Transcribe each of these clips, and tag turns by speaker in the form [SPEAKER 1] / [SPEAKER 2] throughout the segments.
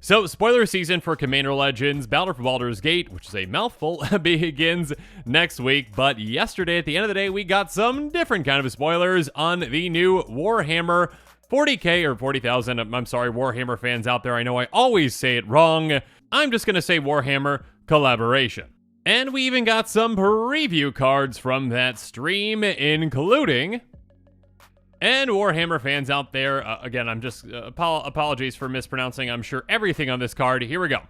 [SPEAKER 1] So, spoiler season for Commander Legends Battle for Baldur's Gate, which is a mouthful, begins next week. But yesterday, at the end of the day, we got some different kind of spoilers on the new Warhammer 40k or 40,000. I'm sorry, Warhammer fans out there. I know I always say it wrong. I'm just going to say Warhammer collaboration. And we even got some preview cards from that stream, including... And Warhammer fans out there, again, I'm just apologies for mispronouncing, I'm sure, everything on this card. Here we go.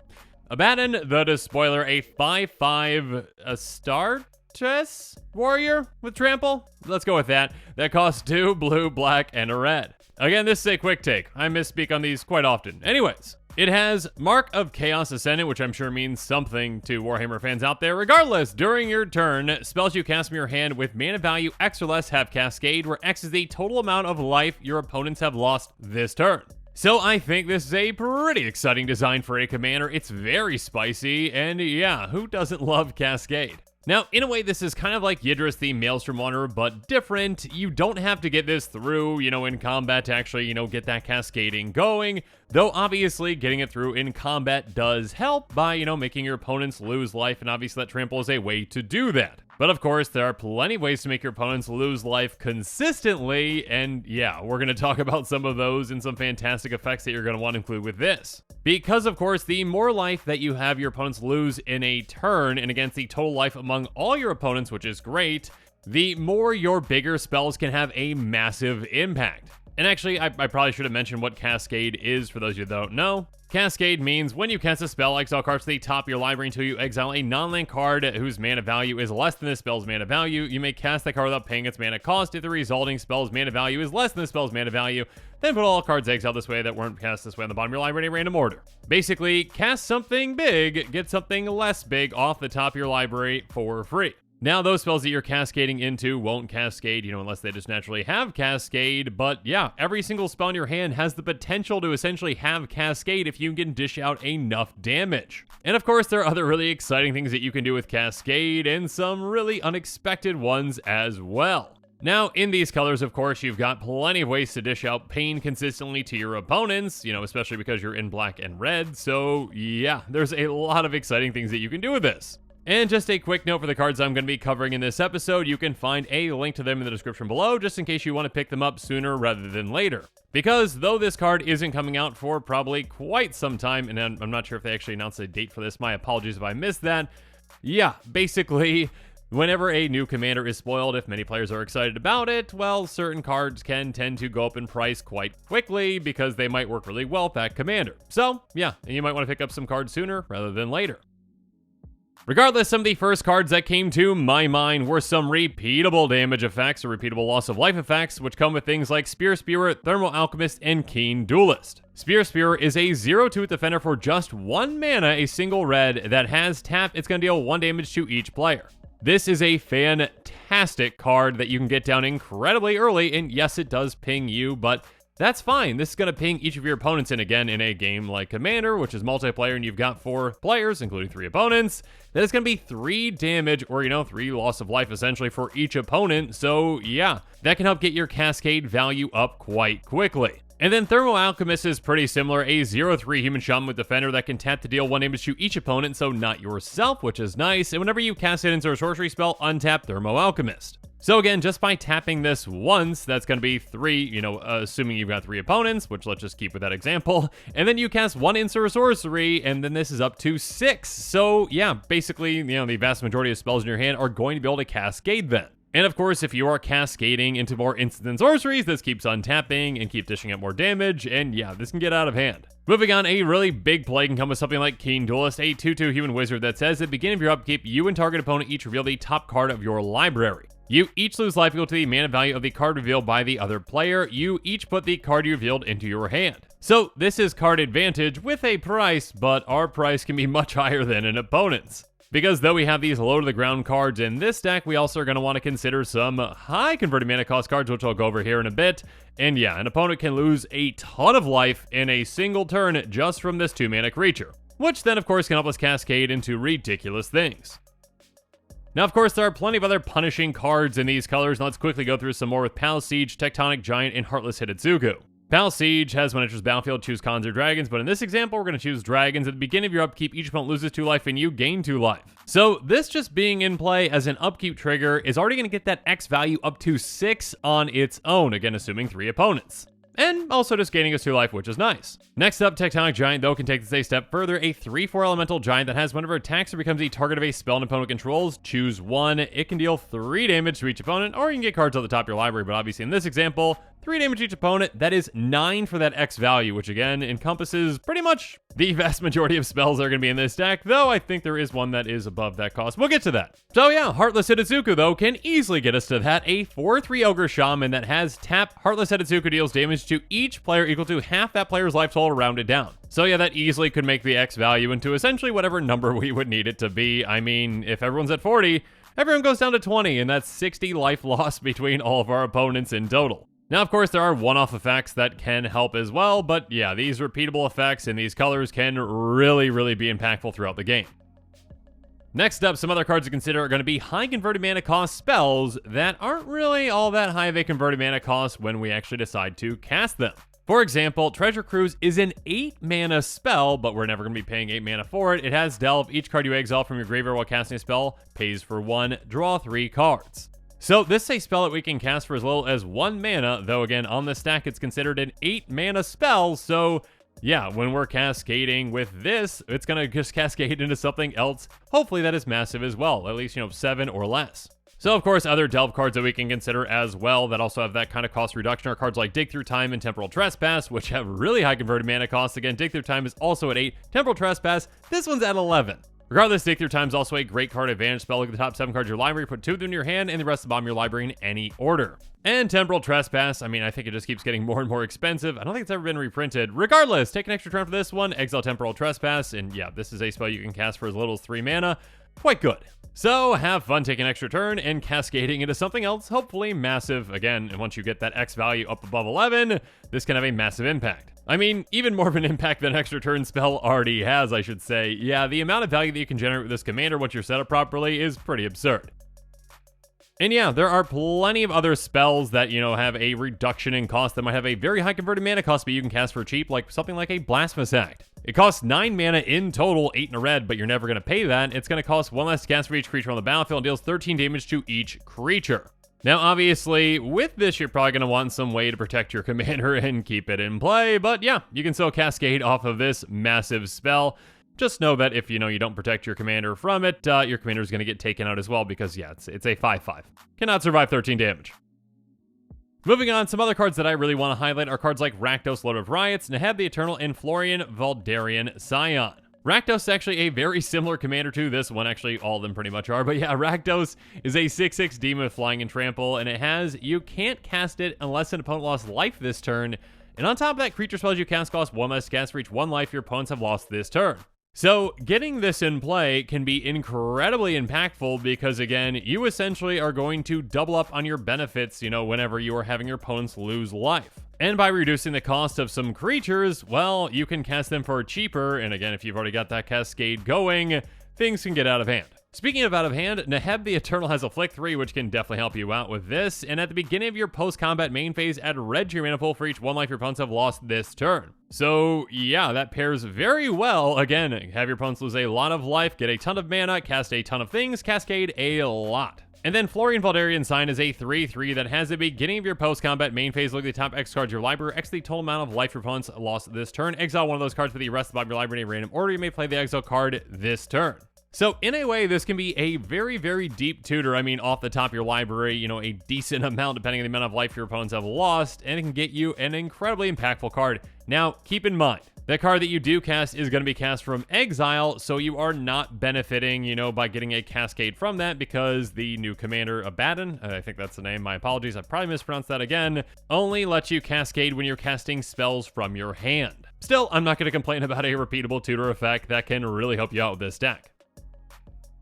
[SPEAKER 1] Abaddon the Despoiler, a 5/5 Astartes warrior with trample. Let's go with that. That costs 2 blue, black, and a red. Again, this is a quick take. I misspeak on these quite often. Anyways, it has Mark of Chaos Ascendant, which I'm sure means something to Warhammer fans out there. Regardless, during your turn, spells you cast from your hand with mana value X or less have Cascade, where X is the total amount of life your opponents have lost this turn. So I think this is a pretty exciting design for a commander. It's very spicy, and yeah, who doesn't love Cascade? Now, in a way, this is kind of like Yidris the Maelstrom Wanderer, but different. You don't have to get this through, in combat to actually, get that cascading going. Though, obviously, getting it through in combat does help by, making your opponents lose life, and obviously that trample is a way to do that. But of course, there are plenty of ways to make your opponents lose life consistently, and yeah, we're going to talk about some of those and some fantastic effects that you're going to want to include with this. Because of course, the more life that you have your opponents lose in a turn, and against the total life among all your opponents, which is great, the more your bigger spells can have a massive impact. And actually, I probably should have mentioned what Cascade is for those of you that don't know. Cascade means when you cast a spell, exile cards to the top of your library until you exile a non-land card whose mana value is less than the spell's mana value. You may cast that card without paying its mana cost. If the resulting spell's mana value is less than the spell's mana value, then put all cards exiled this way that weren't cast this way on the bottom of your library in a random order. Basically, cast something big, get something less big off the top of your library for free. Now, those spells that you're cascading into won't cascade, unless they just naturally have Cascade, but yeah, every single spell in your hand has the potential to essentially have Cascade if you can dish out enough damage. And of course, there are other really exciting things that you can do with Cascade, and some really unexpected ones as well. Now, in these colors, of course, you've got plenty of ways to dish out pain consistently to your opponents, especially because you're in black and red, so yeah, there's a lot of exciting things that you can do with this. And just a quick note for the cards I'm going to be covering in this episode, you can find a link to them in the description below, just in case you want to pick them up sooner rather than later. Because though this card isn't coming out for probably quite some time, and I'm not sure if they actually announced a date for this, my apologies if I missed that. Yeah, basically, whenever a new commander is spoiled, if many players are excited about it, well, certain cards can tend to go up in price quite quickly because they might work really well with that commander. So, yeah, you might want to pick up some cards sooner rather than later. Regardless, some of the first cards that came to my mind were some repeatable damage effects or repeatable loss of life effects, which come with things like Spear Spewer, Thermal Alchemist, and Keen Duelist. Spear Spewer is a 0/2 defender for just 1 mana, a single red, that has tap. It's going to deal 1 damage to each player. This is a fantastic card that you can get down incredibly early, and yes, it does ping you, but that's fine. This is going to ping each of your opponents, and again, in a game like Commander, which is multiplayer, and you've got 4 players, including 3 opponents, that is going to be 3 damage, or, 3 loss of life, essentially, for each opponent. So, yeah, that can help get your Cascade value up quite quickly. And then Thermal Alchemist is pretty similar, a 0/3 human shaman with Defender that can tap to deal 1 damage to each opponent, so not yourself, which is nice. And whenever you cast it into a sorcery spell, untap Thermal Alchemist. So again, just by tapping this once, that's going to be 3, assuming you've got 3 opponents, which let's just keep with that example. And then you cast 1 instant or sorcery, and then this is up to 6. So yeah, basically, the vast majority of spells in your hand are going to be able to cascade then. And of course, if you are cascading into more instant and sorceries, this keeps untapping and keep dishing out more damage, and yeah, this can get out of hand. Moving on, a really big play can come with something like Keen Duelist, a 2/2 human wizard that says at the beginning of your upkeep, you and target opponent each reveal the top card of your library. You each lose life equal to the mana value of the card revealed by the other player. You each put the card you revealed into your hand. So this is card advantage with a price, but our price can be much higher than an opponent's. Because though we have these low-to-the-ground cards in this deck, we also are going to want to consider some high converted mana cost cards, which I'll go over here in a bit. And yeah, an opponent can lose a ton of life in a single turn just from this 2-mana creature. which then of course can help us cascade into ridiculous things. Now, of course, there are plenty of other punishing cards in these colors, and let's quickly go through some more with Pal Siege, Tectonic Giant, and Heartless Hidetsugu. Pal Siege has when it enters battlefield, choose cons or dragons, but in this example, we're going to choose dragons. At the beginning of your upkeep, each opponent loses 2 life and you gain 2 life. So this just being in play as an upkeep trigger is already going to get that X value up to 6 on its own, again assuming 3 opponents. And also just gaining us 2 life, which is nice. Next up, Tectonic Giant, though, can take this a step further. A 3/4 elemental giant that has whenever it attacks or becomes a target of a spell an opponent controls, choose 1. It can deal 3 damage to each opponent, or you can get cards at the top of your library, but obviously in this example, 3 damage to each opponent. That is 9 for that X value, which again encompasses pretty much the vast majority of spells that are going to be in this deck, though I think there is one that is above that cost. We'll get to that. So yeah, Heartless Hidetsugu, though, can easily get us to that. A 4/3 Ogre Shaman that has tap. Heartless Hidetsugu deals damage to each player equal to half that player's life total rounded down. So yeah, that easily could make the X value into essentially whatever number we would need it to be. I mean, if everyone's at 40, everyone goes down to 20, and that's 60 life loss between all of our opponents in total. Now, of course, there are one-off effects that can help as well, but yeah, these repeatable effects in these colors can really be impactful throughout the game. Next up, some other cards to consider are going to be high converted mana cost spells that aren't really all that high of a converted mana cost when we actually decide to cast them. For example, Treasure Cruise is an 8 mana spell, but we're never going to be paying 8 mana for it. It has Delve. Each card you exile from your graveyard while casting a spell pays for 1, draw 3 cards. So this is a spell that we can cast for as little as 1 mana, though again, on the stack, it's considered an 8 mana spell, so yeah, when we're cascading with this, it's going to just cascade into something else, hopefully that is massive as well, at least, 7 or less. So, of course, other Delve cards that we can consider as well that also have that kind of cost reduction are cards like Dig Through Time and Temporal Trespass, which have really high converted mana costs. Again, Dig Through Time is also at 8, Temporal Trespass, this one's at 11. Regardless, Dig Through Time is also a great card advantage spell. Look at the top 7 cards of your library, put 2 of them in your hand, and the rest of the bottom of your library in any order. And Temporal Trespass, I mean, I think it just keeps getting more and more expensive. I don't think it's ever been reprinted. Regardless, take an extra turn for this one, exile Temporal Trespass, and yeah, this is a spell you can cast for as little as 3 mana. Quite good. So have fun taking an extra turn and cascading into something else, hopefully massive. Again, and once you get that X value up above 11, this can have a massive impact. I mean, even more of an impact than extra turn spell already has, I should say. Yeah, the amount of value that you can generate with this commander once you're set up properly is pretty absurd. And yeah, there are plenty of other spells that, have a reduction in cost that might have a very high converted mana cost, but you can cast for cheap, like something like a Blasphemous Act. It costs 9 mana in total, 8 in a red, but you're never going to pay that. It's going to cost 1 less to cast for each creature on the battlefield and deals 13 damage to each creature. Now, obviously, with this, you're probably going to want some way to protect your commander and keep it in play, but yeah, you can still cascade off of this massive spell. Just know that if, you don't protect your commander from it, your commander is going to get taken out as well because, yeah, it's a 5/5. Cannot survive 13 damage. Moving on, some other cards that I really want to highlight are cards like Rakdos, Lord of Riots, Neheb the Eternal, and Florian Valdarian Scion. Rakdos is actually a very similar commander to this one. Actually, all of them pretty much are. But yeah, Rakdos is a 6/6 demon with flying and trample, and it has, you can't cast it unless an opponent lost life this turn. And on top of that, creature spells you cast cost 1 less to cast for each 1 life your opponents have lost this turn. So getting this in play can be incredibly impactful because, again, you essentially are going to double up on your benefits, whenever you are having your opponents lose life. And by reducing the cost of some creatures, well, you can cast them for cheaper. And again, if you've already got that cascade going, things can get out of hand. Speaking of out of hand, Neheb the Eternal has a Flick 3, which can definitely help you out with this. And at the beginning of your post-combat main phase, add red to your mana pool for each 1 life your opponents have lost this turn. So yeah, that pairs very well. Again, have your opponents lose a lot of life, get a ton of mana, cast a ton of things, cascade a lot. And then Florian Valdarian Sign is a 3/3 that has the beginning of your post-combat main phase. Look at the top X cards of your library. X the total amount of life your opponents lost this turn. Exile one of those cards for the rest of the bottom of your library in a random order. You may play the exile card this turn. So in a way, this can be a very deep tutor. I mean, off the top of your library, a decent amount depending on the amount of life your opponents have lost, and it can get you an incredibly impactful card. Now, keep in mind, that card that you do cast is going to be cast from exile, so you are not benefiting, by getting a cascade from that because the new commander, Abaddon, I think that's the name, my apologies, I probably mispronounced that again, only lets you cascade when you're casting spells from your hand. Still, I'm not going to complain about a repeatable tutor effect that can really help you out with this deck.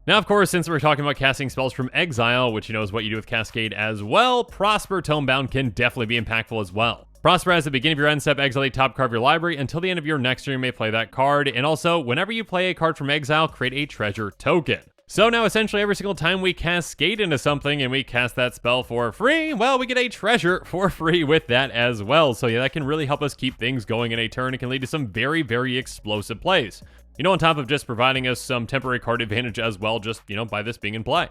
[SPEAKER 1] Now, of course, since we're talking about casting spells from exile, which is what you do with Cascade as well, Prosper Tomebound can definitely be impactful as well. Prosper at the beginning of your end step, exile a top card of your library. Until the end of your next turn, you may play that card. And also, whenever you play a card from exile, create a treasure token. So now essentially every single time we cascade into something and we cast that spell for free, well, we get a treasure for free with that as well. So yeah, that can really help us keep things going in a turn. It can lead to some very, very explosive plays. You know, on top of just providing us some temporary card advantage as well, just, you know, by this being in play.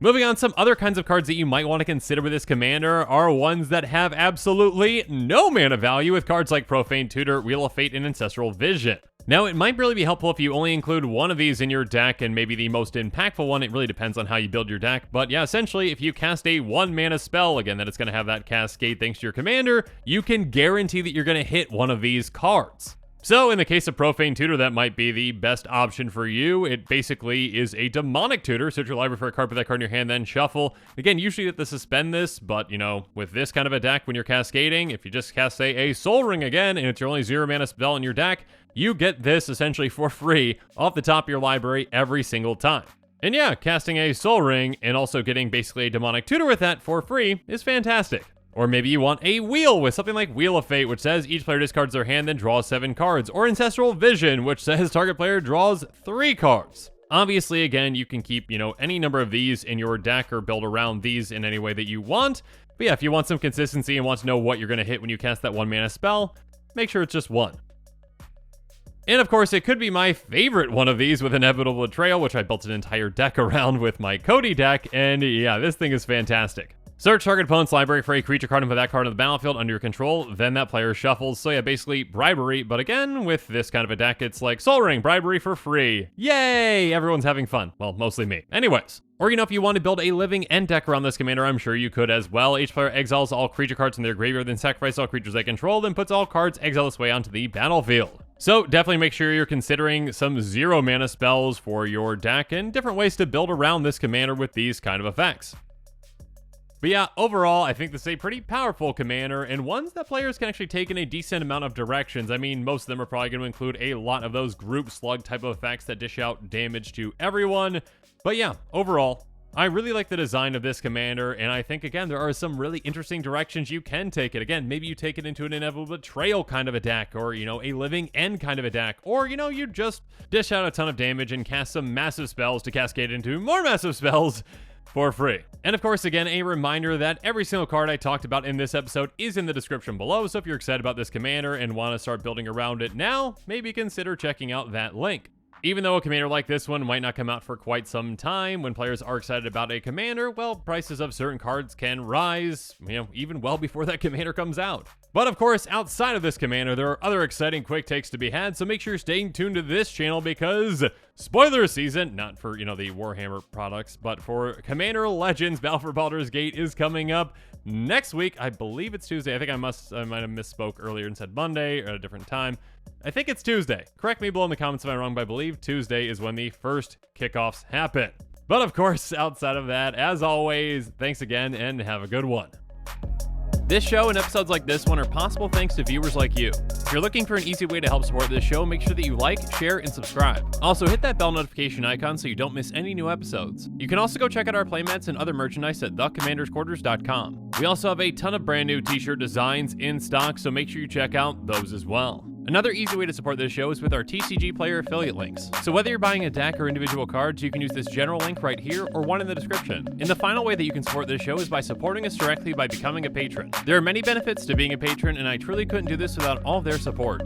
[SPEAKER 1] Moving on, some other kinds of cards that you might want to consider with this commander are ones that have absolutely no mana value, with cards like Profane Tutor, Wheel of Fate, and Ancestral Vision. Now, it might really be helpful if you only include one of these in your deck, and maybe the most impactful one. It really depends on how you build your deck. But yeah, essentially, if you cast a 1-mana spell, again, that it's going to have that cascade thanks to your commander, you can guarantee that you're going to hit one of these cards. So in the case of Profane Tutor, that might be the best option for you. It basically is a demonic tutor. Search your library for a card, put that card in your hand, then shuffle. Again, usually you have to suspend this, but, you know, with this kind of a deck, when you're cascading, if you just cast, say, a Soul Ring again, and it's your only 0-mana spell in your deck, you get this essentially for free off the top of your library every single time. And yeah, casting a Soul Ring and also getting basically a demonic tutor with that for free is fantastic. Or maybe you want a wheel with something like Wheel of Fate, which says each player discards their hand, then draws 7 cards. Or Ancestral Vision, which says target player draws 3 cards. Obviously, again, you can keep, you know, any number of these in your deck or build around these in any way that you want. But yeah, if you want some consistency and want to know what you're going to hit when you cast that 1-mana spell, make sure it's just 1. And of course, it could be my favorite one of these with Inevitable Betrayal, which I built an entire deck around with my Cody deck. And yeah, this thing is fantastic. Search target opponent's library for a creature card and put that card on the battlefield under your control, then that player shuffles. So yeah, basically bribery, but again, with this kind of a deck, it's like Soul Ring, bribery for free. Yay! Everyone's having fun. Well, mostly me. Anyways. Or, you know, if you want to build a living end deck around this commander, I'm sure you could as well. Each player exiles all creature cards from their graveyard, then sacrifices all creatures they control, then puts all cards exiled this way onto the battlefield. So definitely make sure you're considering some 0-mana spells for your deck and different ways to build around this commander with these kind of effects. But yeah, overall, I think this is a pretty powerful commander, and ones that players can actually take in a decent amount of directions. I mean, most of them are probably going to include a lot of those group slug type of effects that dish out damage to everyone. But yeah, overall, I really like the design of this commander, and I think, again, there are some really interesting directions you can take it. Again, maybe you take it into an Inevitable Betrayal kind of a deck, or, you know, a Living End kind of a deck, or, you know, you just dish out a ton of damage and cast some massive spells to cascade into more massive spells for free. And of course, again, a reminder that every single card I talked about in this episode is in the description below, so if you're excited about this commander and want to start building around it now, maybe consider checking out that link. Even though a commander like this one might not come out for quite some time, when players are excited about a commander, well, prices of certain cards can rise, you know, even well before that commander comes out. But of course, outside of this commander, there are other exciting quick takes to be had, so make sure you're staying tuned to this channel because spoiler season, not for, you know, the Warhammer products, but for Commander Legends Battle for Baldur's Gate is coming up next week. I believe it's Tuesday. I think I might have misspoke earlier and said Monday or at a different time. I think it's Tuesday. Correct me below in the comments if I'm wrong, but I believe Tuesday is when the first kickoffs happen. But of course, outside of that, as always, thanks again and have a good one. This show and episodes like this one are possible thanks to viewers like you. If you're looking for an easy way to help support this show, make sure that you like, share, and subscribe. Also, hit that bell notification icon so you don't miss any new episodes. You can also go check out our playmats and other merchandise at thecommandersquarters.com. We also have a ton of brand new t-shirt designs in stock, so make sure you check out those as well. Another easy way to support this show is with our TCG Player affiliate links. So whether you're buying a deck or individual cards, you can use this general link right here or one in the description. And the final way that you can support this show is by supporting us directly by becoming a patron. There are many benefits to being a patron, and I truly couldn't do this without all of their support.